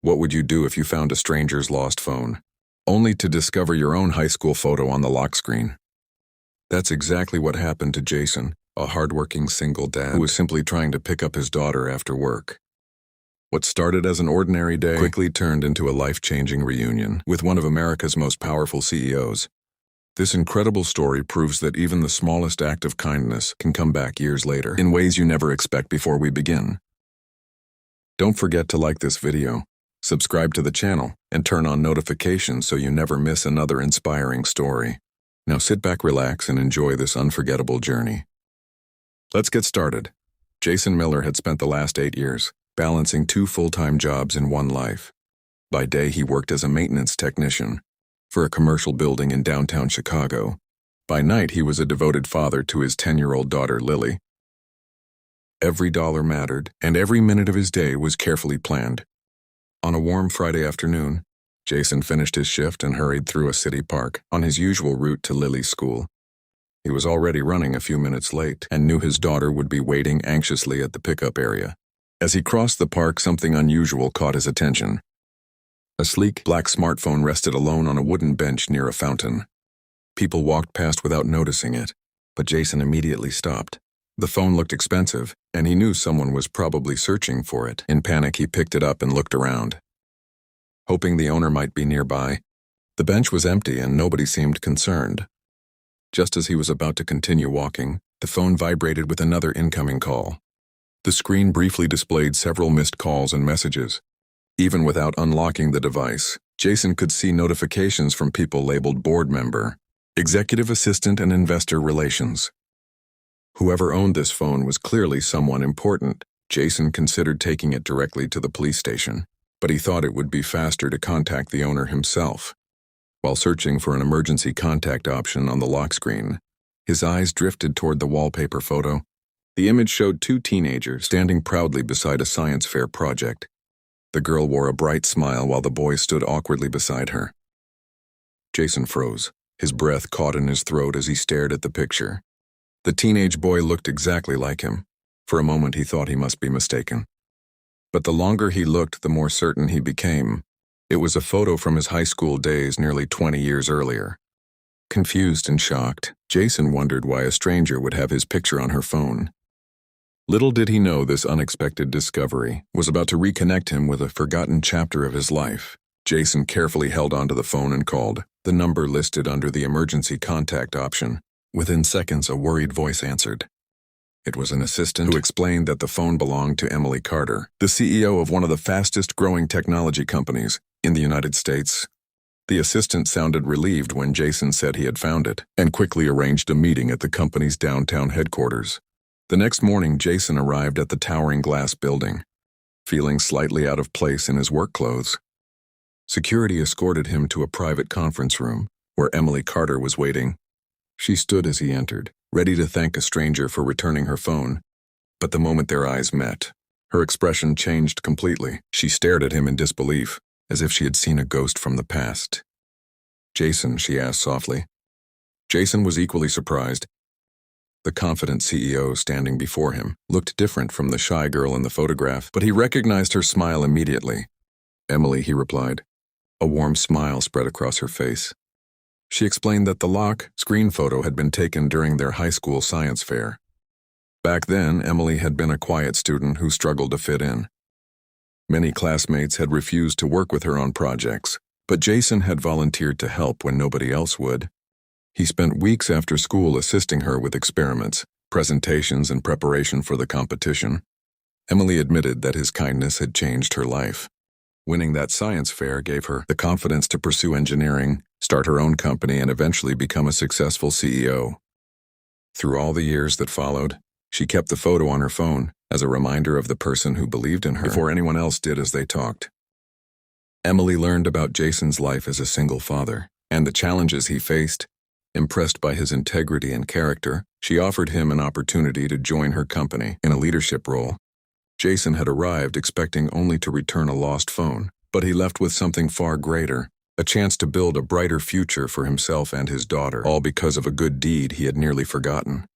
What would you do if you found a stranger's lost phone, only to discover your own high school photo on the lock screen? That's exactly what happened to Jason, a hardworking single dad who was simply trying to pick up his daughter after work. What started as an ordinary day quickly turned into a life-changing reunion with one of America's most powerful CEOs. This incredible story proves that even the smallest act of kindness can come back years later in ways you never expect. Before we begin, don't forget to like this video, subscribe to the channel, and turn on notifications so you never miss another inspiring story. Now sit back, relax, and enjoy this unforgettable journey. Let's get started. Jason Miller had spent the last 8 years balancing 2 full-time jobs in one life. By day, he worked as a maintenance technician for a commercial building in downtown Chicago. By night, he was a devoted father to his 10-year-old daughter, Lily. Every dollar mattered, and every minute of his day was carefully planned. On a warm Friday afternoon, Jason finished his shift and hurried through a city park on his usual route to Lily's school. He was already running a few minutes late and knew his daughter would be waiting anxiously at the pickup area. As he crossed the park, something unusual caught his attention. A sleek, black smartphone rested alone on a wooden bench near a fountain. People walked past without noticing it, but Jason immediately stopped. The phone looked expensive, and he knew someone was probably searching for it. In panic, he picked it up and looked around, hoping the owner might be nearby. The bench was empty and nobody seemed concerned. Just as he was about to continue walking, the phone vibrated with another incoming call. The screen briefly displayed several missed calls and messages. Even without unlocking the device, Jason could see notifications from people labeled board member, executive assistant, and investor relations. Whoever owned this phone was clearly someone important. Jason considered taking it directly to the police station, but he thought it would be faster to contact the owner himself. While searching for an emergency contact option on the lock screen, his eyes drifted toward the wallpaper photo. The image showed 2 teenagers standing proudly beside a science fair project. The girl wore a bright smile while the boy stood awkwardly beside her. Jason froze, his breath caught in his throat as he stared at the picture. The teenage boy looked exactly like him. For a moment he thought he must be mistaken. But the longer he looked, the more certain he became. It was a photo from his high school days nearly 20 years earlier. Confused and shocked, Jason wondered why a stranger would have his picture on her phone. Little did he know this unexpected discovery was about to reconnect him with a forgotten chapter of his life. Jason carefully held onto the phone and called the number listed under the emergency contact option. Within seconds, a worried voice answered. It was an assistant who explained that the phone belonged to Emily Carter, the CEO of one of the fastest-growing technology companies in the United States. The assistant sounded relieved when Jason said he had found it, and quickly arranged a meeting at the company's downtown headquarters. The next morning, Jason arrived at the towering glass building, feeling slightly out of place in his work clothes. Security escorted him to a private conference room, where Emily Carter was waiting. She stood as he entered, ready to thank a stranger for returning her phone. But the moment their eyes met, her expression changed completely. She stared at him in disbelief, as if she had seen a ghost from the past. "Jason," she asked softly. Jason was equally surprised. The confident CEO standing before him looked different from the shy girl in the photograph, but he recognized her smile immediately. "Emily," he replied. A warm smile spread across her face. She explained that the lock screen photo had been taken during their high school science fair. Back then, Emily had been a quiet student who struggled to fit in. Many classmates had refused to work with her on projects, but Jason had volunteered to help when nobody else would. He spent weeks after school assisting her with experiments, presentations, and preparation for the competition. Emily admitted that his kindness had changed her life. Winning that science fair gave her the confidence to pursue engineering, start her own company, and eventually become a successful CEO. Through all the years that followed, she kept the photo on her phone as a reminder of the person who believed in her before anyone else did as they talked. Emily learned about Jason's life as a single father and the challenges he faced. Impressed by his integrity and character, she offered him an opportunity to join her company in a leadership role. Jason had arrived expecting only to return a lost phone, but he left with something far greater, a chance to build a brighter future for himself and his daughter, all because of a good deed he had nearly forgotten.